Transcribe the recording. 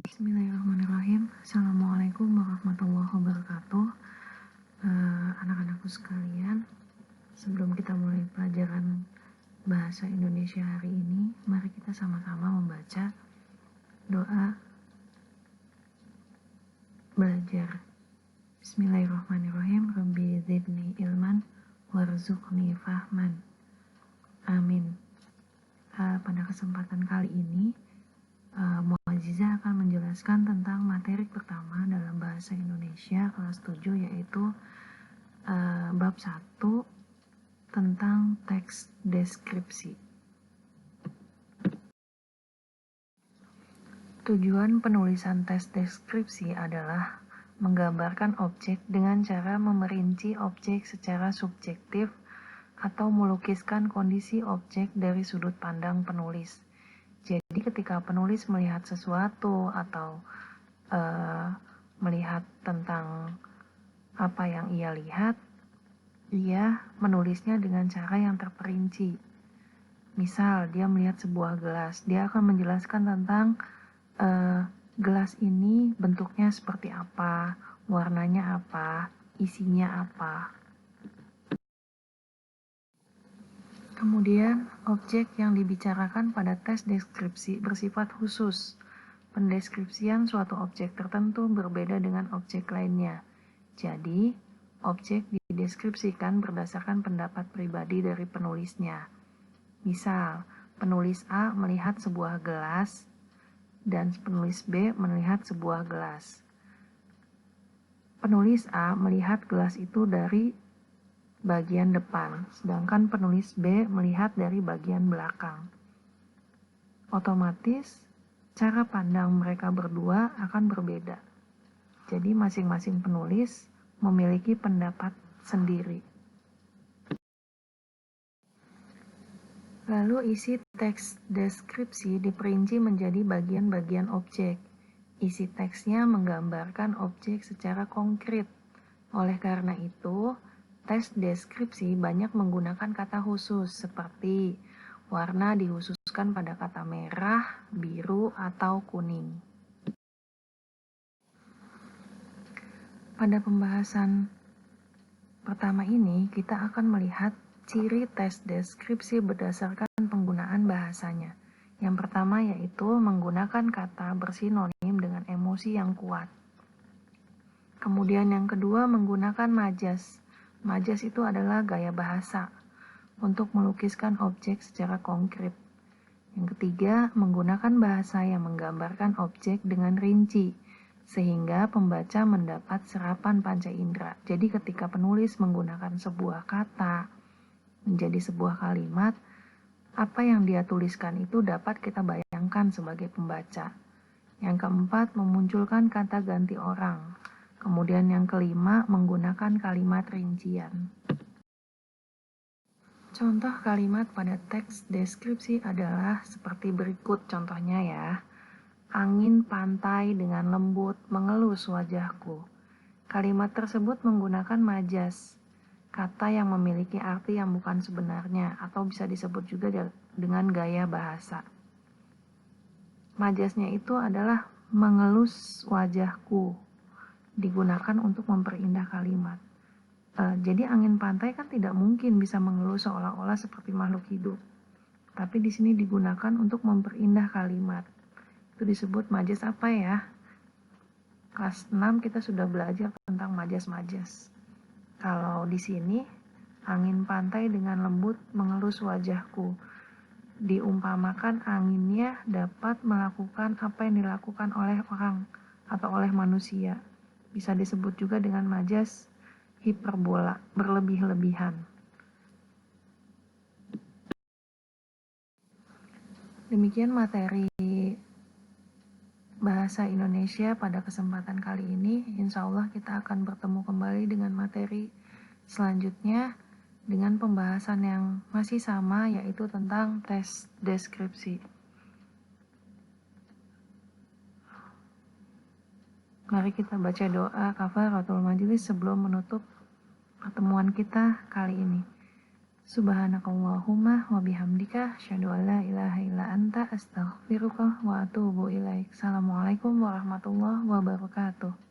Bismillahirrahmanirrahim. Assalamualaikum warahmatullahi wabarakatuh. Anak-anakku sekalian, sebelum kita mulai pelajaran bahasa Indonesia hari ini, mari kita sama-sama membaca doa belajar. Bismillahirrahmanirrahim. Rabbi zidni ilman warzuqni fahman. Amin. Pada kesempatan kali ini, Muazzizah akan menjelaskan tentang materi pertama dalam bahasa Indonesia kelas 7, yaitu bab 1 tentang teks deskripsi. Tujuan penulisan teks deskripsi adalah menggambarkan objek dengan cara memerinci objek secara subjektif atau melukiskan kondisi objek dari sudut pandang penulis. Jadi ketika penulis melihat sesuatu atau melihat tentang apa yang ia lihat, ia menulisnya dengan cara yang terperinci. Misal dia melihat sebuah gelas, dia akan menjelaskan tentang gelas ini bentuknya seperti apa, warnanya apa, isinya apa. Kemudian, objek yang dibicarakan pada tes deskripsi bersifat khusus. Pendeskripsian suatu objek tertentu berbeda dengan objek lainnya. Jadi, objek dideskripsikan berdasarkan pendapat pribadi dari penulisnya. Misal, penulis A melihat sebuah gelas dan penulis B melihat sebuah gelas. Penulis A melihat gelas itu dari bagian depan, sedangkan penulis B melihat dari bagian belakang. Otomatis, cara pandang mereka berdua akan berbeda. Jadi masing-masing penulis memiliki pendapat sendiri. Lalu isi teks deskripsi diperinci menjadi bagian-bagian objek. Isi teksnya menggambarkan objek secara konkret. Oleh karena itu, teks deskripsi banyak menggunakan kata khusus seperti warna dikhususkan pada kata merah, biru, atau kuning. Pada pembahasan pertama ini, kita akan melihat ciri teks deskripsi berdasarkan penggunaan bahasanya. Yang pertama yaitu menggunakan kata bersinonim dengan emosi yang kuat. Kemudian yang kedua menggunakan majas. Majas itu adalah gaya bahasa untuk melukiskan objek secara konkret. Yang ketiga, menggunakan bahasa yang menggambarkan objek dengan rinci, sehingga pembaca mendapat serapan panca indera. Jadi ketika penulis menggunakan sebuah kata menjadi sebuah kalimat, apa yang dia tuliskan itu dapat kita bayangkan sebagai pembaca. Yang keempat, memunculkan kata ganti orang. Kemudian yang kelima, menggunakan kalimat rincian. Contoh kalimat pada teks deskripsi adalah seperti berikut contohnya ya. Angin pantai dengan lembut mengelus wajahku. Kalimat tersebut menggunakan majas, kata yang memiliki arti yang bukan sebenarnya atau bisa disebut juga dengan gaya bahasa. Majasnya itu adalah mengelus wajahku, digunakan untuk memperindah kalimat. Jadi angin pantai kan tidak mungkin bisa mengelus seolah-olah seperti makhluk hidup. Tapi di sini digunakan untuk memperindah kalimat. Itu disebut majas apa ya? Kelas 6 kita sudah belajar tentang majas-majas. Kalau di sini angin pantai dengan lembut mengelus wajahku. Diumpamakan anginnya dapat melakukan apa yang dilakukan oleh orang atau oleh manusia. Bisa disebut juga dengan majas hiperbola, berlebih-lebihan. Demikian materi bahasa Indonesia pada kesempatan kali ini. Insya Allah kita akan bertemu kembali dengan materi selanjutnya dengan pembahasan yang masih sama, yaitu tentang tes deskripsi. Mari kita baca doa kafaratul majelis sebelum menutup pertemuan kita kali ini. Subhanakallahumma wa bihamdika asyhadu an la ilaha illa anta astaghfiruka wa atubu ilaik. Assalamualaikum warahmatullahi wabarakatuh.